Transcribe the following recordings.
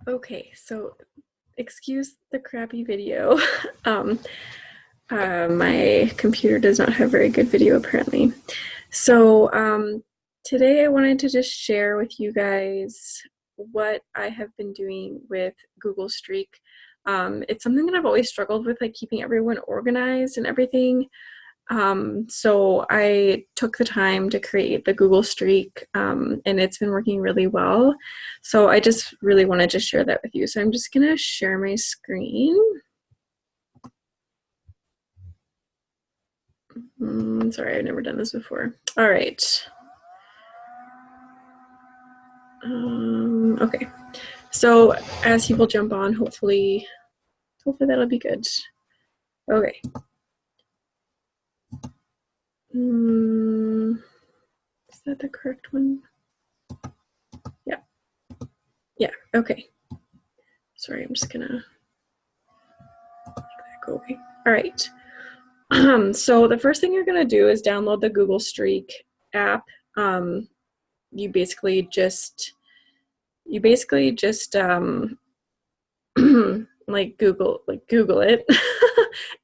Okay, so excuse the crappy video. um, my computer does not have very good video apparently. So today I wanted to just share with you guys what I have been doing with Google Streak. It's something that I've always struggled with, like keeping everyone organized and everything. So I took the time to create the Google Streak, and it's been working really well. So I just really wanted to share that with you. So I'm just gonna share my screen. Sorry, I've never done this before. All right. Okay. So as people jump on, hopefully that'll be good. Okay. Is that the correct one? Yeah. Yeah. Okay. Sorry, I'm just gonna make that go away. All right. So the first thing you're gonna do is download the Google Streak app. You basically just like Google it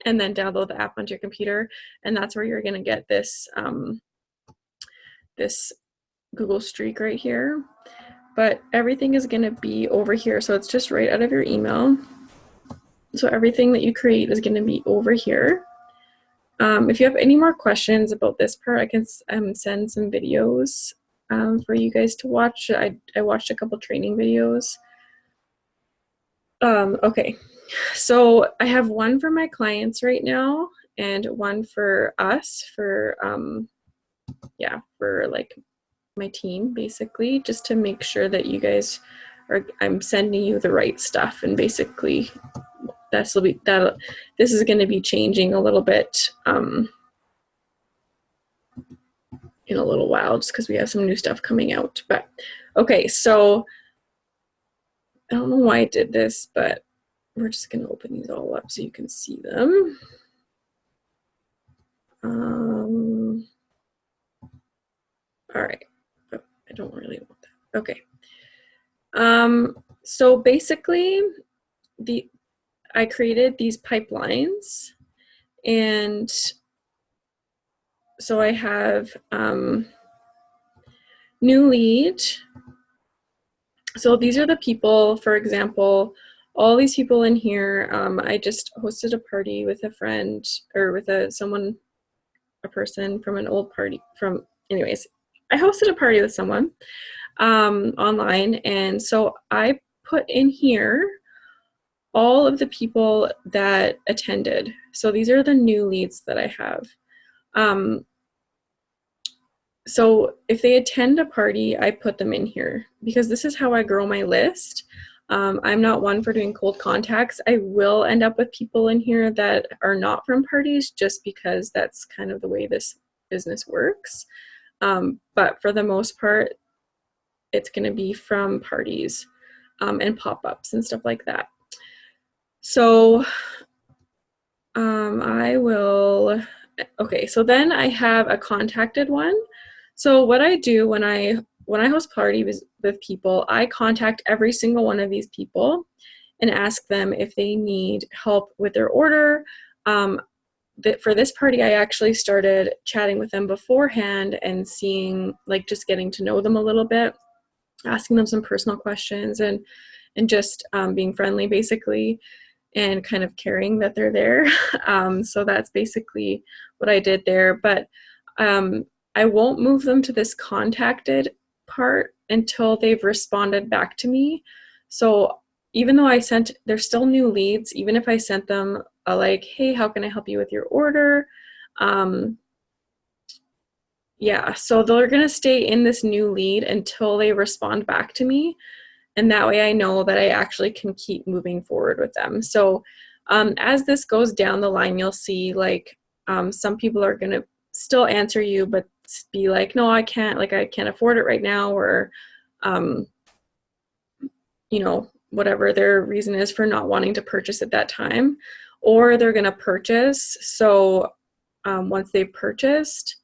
and then download the app onto your computer, and that's where you're gonna get this this Google Streak right here. But everything is gonna be over here, so it's just right out of your email. So everything that you create is gonna be over here. If you have any more questions about this part, I can send some videos for you guys to watch. I watched a couple training videos. Okay, so I have one for my clients right now and one for us for for like my team, basically, just to make sure that you guys I'm sending you the right stuff. And basically this is going to be changing a little bit in a little while, just because we have some new stuff coming out. But okay, so I don't know why I did this, but we're just going to open these all up so you can see them. All right, but I don't really want that. Okay. So basically, I created these pipelines, and so I have new lead. So these are the people, for example, all these people in here. I just hosted a party with a friend, or with a person from an old party anyways, I hosted a party with someone online, and so I put in here all of the people that attended. So these are the new leads that I have. So if they attend a party, I put them in here because this is how I grow my list. I'm not one for doing cold contacts. I will end up with people in here that are not from parties, just because that's kind of the way this business works. But for the most part, it's going to be from parties and pop-ups and stuff like that. So okay, so then I have a contacted one. So what I do when I host parties with people, I contact every single one of these people and ask them if they need help with their order. For this party, I actually started chatting with them beforehand and seeing, like, just getting to know them a little bit, asking them some personal questions, and just being friendly, basically, and kind of caring that they're there. So that's basically what I did there. But I won't move them to this contacted part until they've responded back to me. So even though they're still new leads, even if I sent them a like, hey, how can I help you with your order? Yeah, so they're gonna stay in this new lead until they respond back to me. And that way I know that I actually can keep moving forward with them. So as this goes down the line, you'll see, like, some people are gonna still answer you, but be like, no, I can't afford it right now, or whatever their reason is for not wanting to purchase at that time. Or they're gonna purchase. So once they've purchased,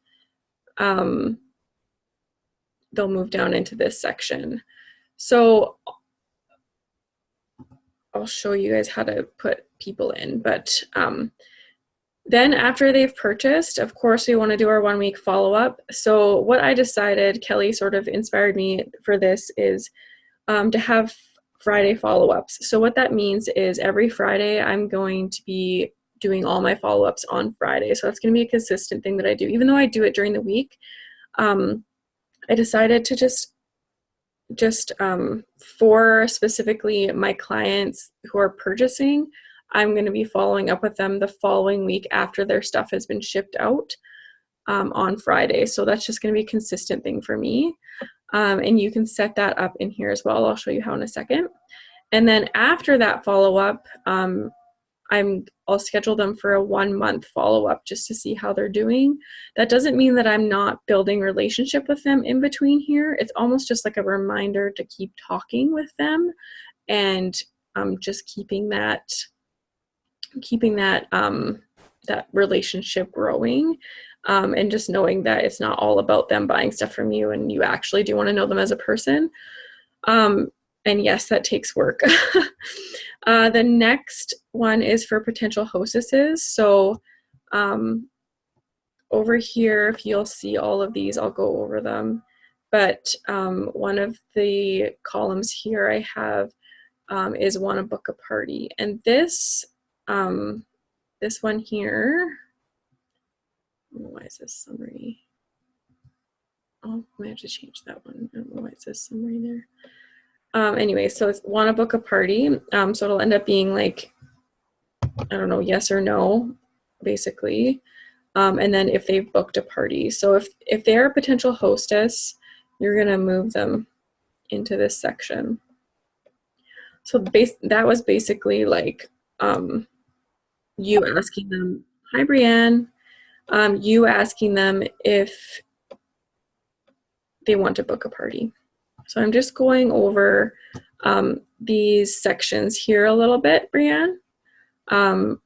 they'll move down into this section. So I'll show you guys how to put people in. But then after they've purchased, of course, we want to do our 1 week follow-up. So what I decided, Kelly sort of inspired me for this, is to have Friday follow-ups. So what that means is every Friday I'm going to be doing all my follow-ups on Friday. So that's going to be a consistent thing that I do. Even though I do it during the week, I decided to just for specifically my clients who are purchasing, I'm going to be following up with them the following week after their stuff has been shipped out on Friday. So that's just going to be a consistent thing for me. And you can set that up in here as well. I'll show you how in a second. And then after that follow-up, I'll schedule them for a 1 month follow-up just to see how they're doing. That doesn't mean that I'm not building relationship with them in between here. It's almost just like a reminder to keep talking with them and just keeping that that relationship growing, and just knowing that it's not all about them buying stuff from you and you actually do want to know them as a person. And yes, that takes work. The next one is for potential hostesses. So over here, if you'll see all of these, I'll go over them. But one of the columns here I have is want to book a party. And this one here, why is this summary? Oh, I might have to change that one. I don't know why it says summary there. Anyway, so it's want to book a party. So it'll end up being like, I don't know, yes or no, basically. And then if they've booked a party. So if they're a potential hostess, you're going to move them into this section. So that was basically like you asking them, hi, Brianne, you asking them if they want to book a party. So I'm just going over these sections here a little bit, Brianne. I'm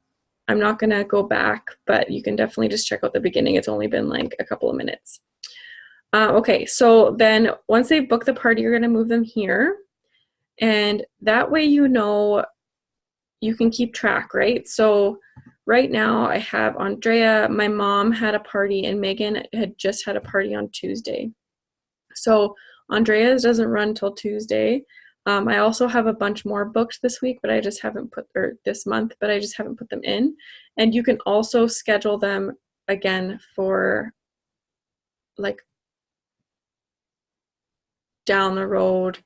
not going to go back, but you can definitely just check out the beginning. It's only been like a couple of minutes. Okay, so then once they book the party, you're going to move them here. And that way you know you can keep track, right? So right now I have Andrea, my mom had a party, and Megan had just had a party on Tuesday. So Andrea's doesn't run till Tuesday. I also have a bunch more booked this week, but I just haven't this month, but I just haven't put them in. And you can also schedule them again for like down the road.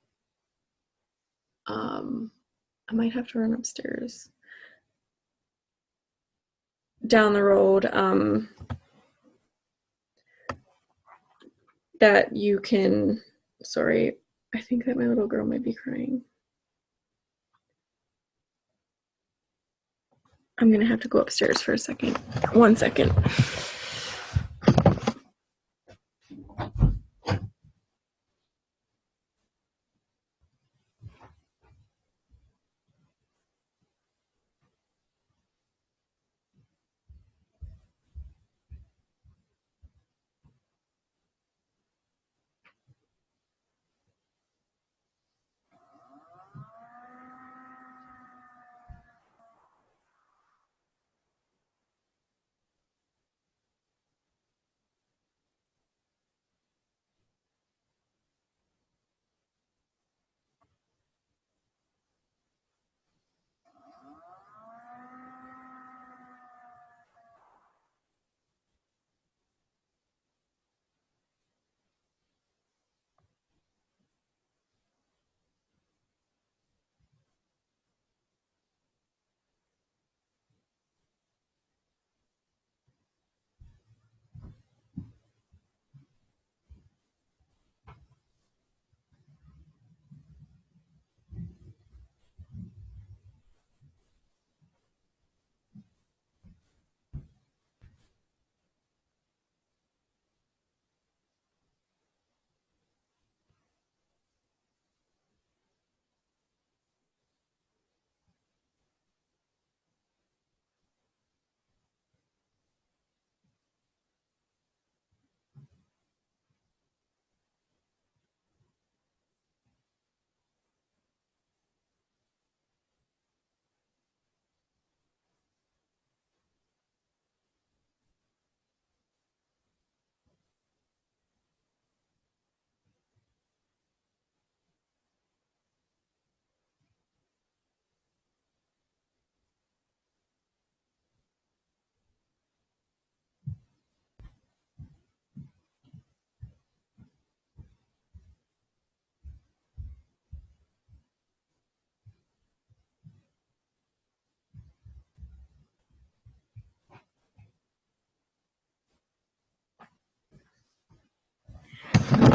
I might have to run upstairs. Down the road, that you can, sorry, I think that my little girl might be crying. I'm gonna have to go upstairs for a second. 1 second.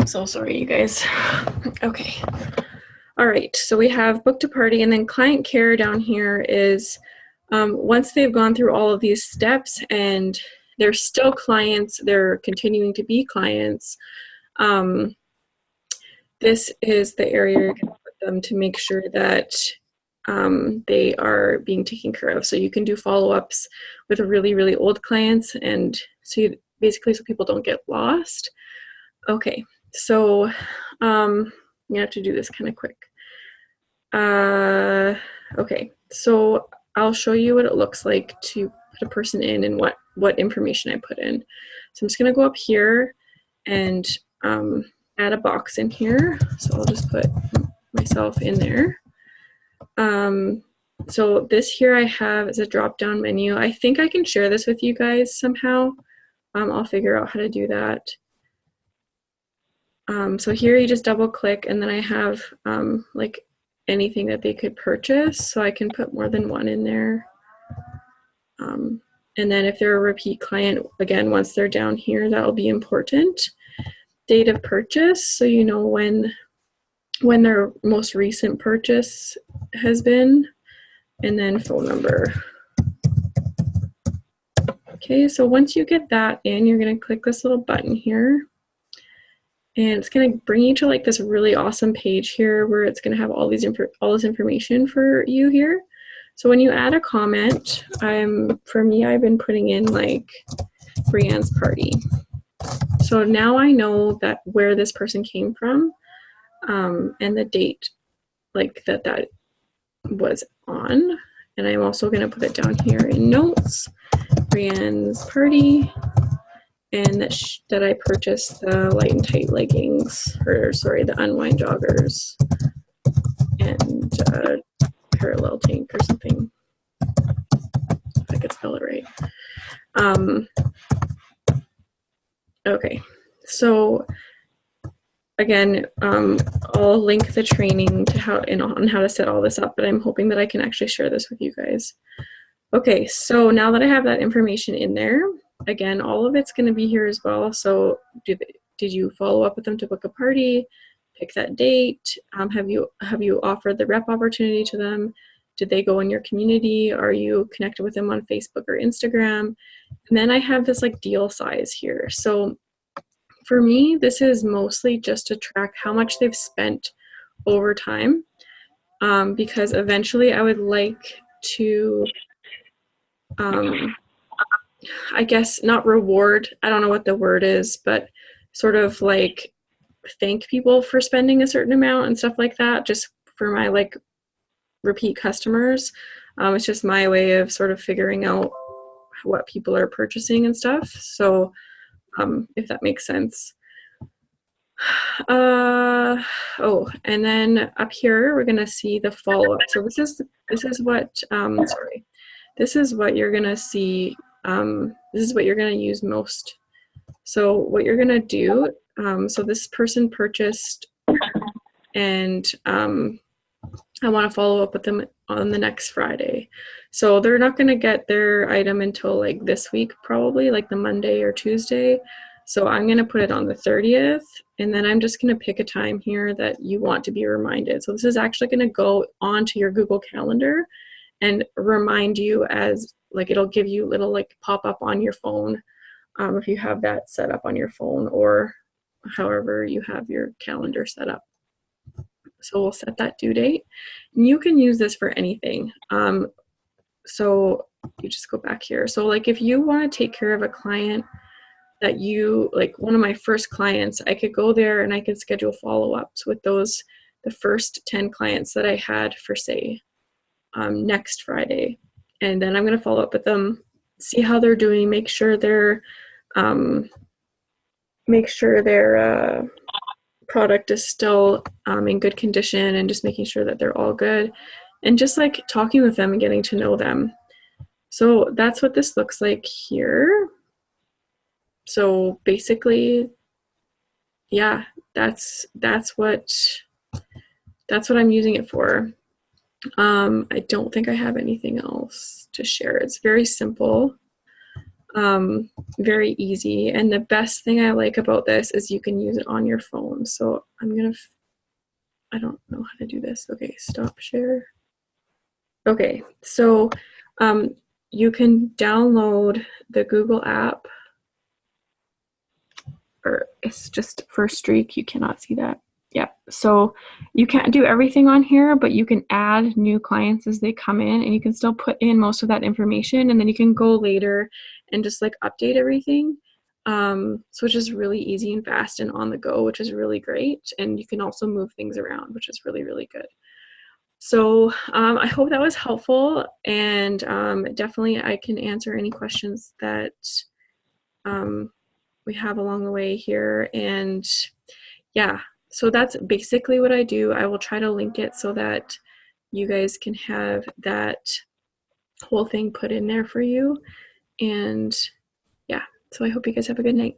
So sorry, you guys. Okay. All right, so we have booked a party, and then client care down here is once they've gone through all of these steps and they're still clients, they're continuing to be clients, this is the area you're going to put them to make sure that they are being taken care of. So you can do follow-ups with really, really old clients, and so basically so people don't get lost. Okay, so you have to do this kind of quick. Okay, so I'll show you what it looks like to put a person in and what information I put in. So I'm just gonna go up here and add a box in here. So I'll just put myself in there. So this here I have is a drop-down menu. I think I can share this with you guys somehow. I'll figure out how to do that. So here you just double click, and then I have like anything that they could purchase, so I can put more than one in there. And then if they're a repeat client, again, once they're down here, that'll be important. Date of purchase, so you know when their most recent purchase has been, and then phone number. Okay, so once you get that in, you're going to click this little button here, and it's going to bring you to like this really awesome page here where it's going to have all this information for you here. So when you add a comment, for me, I've been putting in like Brianne's party. So now I know that where this person came from, and the date like that was on. And I'm also going to put it down here in notes, Brianne's party, and that I purchased the light and tight leggings, or sorry, the unwind joggers, and parallel tank or something, if I could spell it right. Okay, so again, I'll link the training to on how to set all this up, but I'm hoping that I can actually share this with you guys. Okay, so now that I have that information in there, again, all of it's going to be here as well. So did you follow up with them to book a party? Pick that date. Have you offered the rep opportunity to them? Did they go in your community? Are you connected with them on Facebook or Instagram? And then I have this like deal size here. So for me, this is mostly just to track how much they've spent over time, because eventually I would like to, I guess not reward, I don't know what the word is, but sort of like thank people for spending a certain amount and stuff like that, just for my like repeat customers. It's just my way of sort of figuring out what people are purchasing and stuff. So if that makes sense. Oh, and then up here we're gonna see the follow-up. So this is what this is what you're gonna see. This is what you're gonna use most. So what you're gonna do, so this person purchased, and I want to follow up with them on the next Friday. So they're not going to get their item until like this week, probably like the Monday or Tuesday. So I'm going to put it on the 30th, and then I'm just going to pick a time here that you want to be reminded. So this is actually going to go onto your Google Calendar and remind you, as like it'll give you little like pop up on your phone, if you have that set up on your phone, or however you have your calendar set up. So we'll set that due date. And you can use this for anything. So you just go back here. So like if you want to take care of a client that you, like one of my first clients, I could go there and I could schedule follow-ups with the first 10 clients that I had for, say, next Friday. And then I'm going to follow up with them, see how they're doing, make sure their product is still in good condition, and just making sure that they're all good, and just like talking with them and getting to know them. So that's what this looks like here. So basically, yeah, that's what I'm using it for. I don't think I have anything else to share. It's very simple. Very easy. And the best thing I like about this is you can use it on your phone. So I don't know how to do this. Okay, stop share. Okay, so um, you can download the Google app, or it's just for Streak. You cannot see that. Yeah, so you can't do everything on here, but you can add new clients as they come in, and you can still put in most of that information, and then you can go later and just like update everything. So it's just really easy and fast and on the go, which is really great. And you can also move things around, which is really, really good. So I hope that was helpful, and definitely I can answer any questions that we have along the way here. And yeah, so that's basically what I do. I will try to link it so that you guys can have that whole thing put in there for you. And yeah, so I hope you guys have a good night.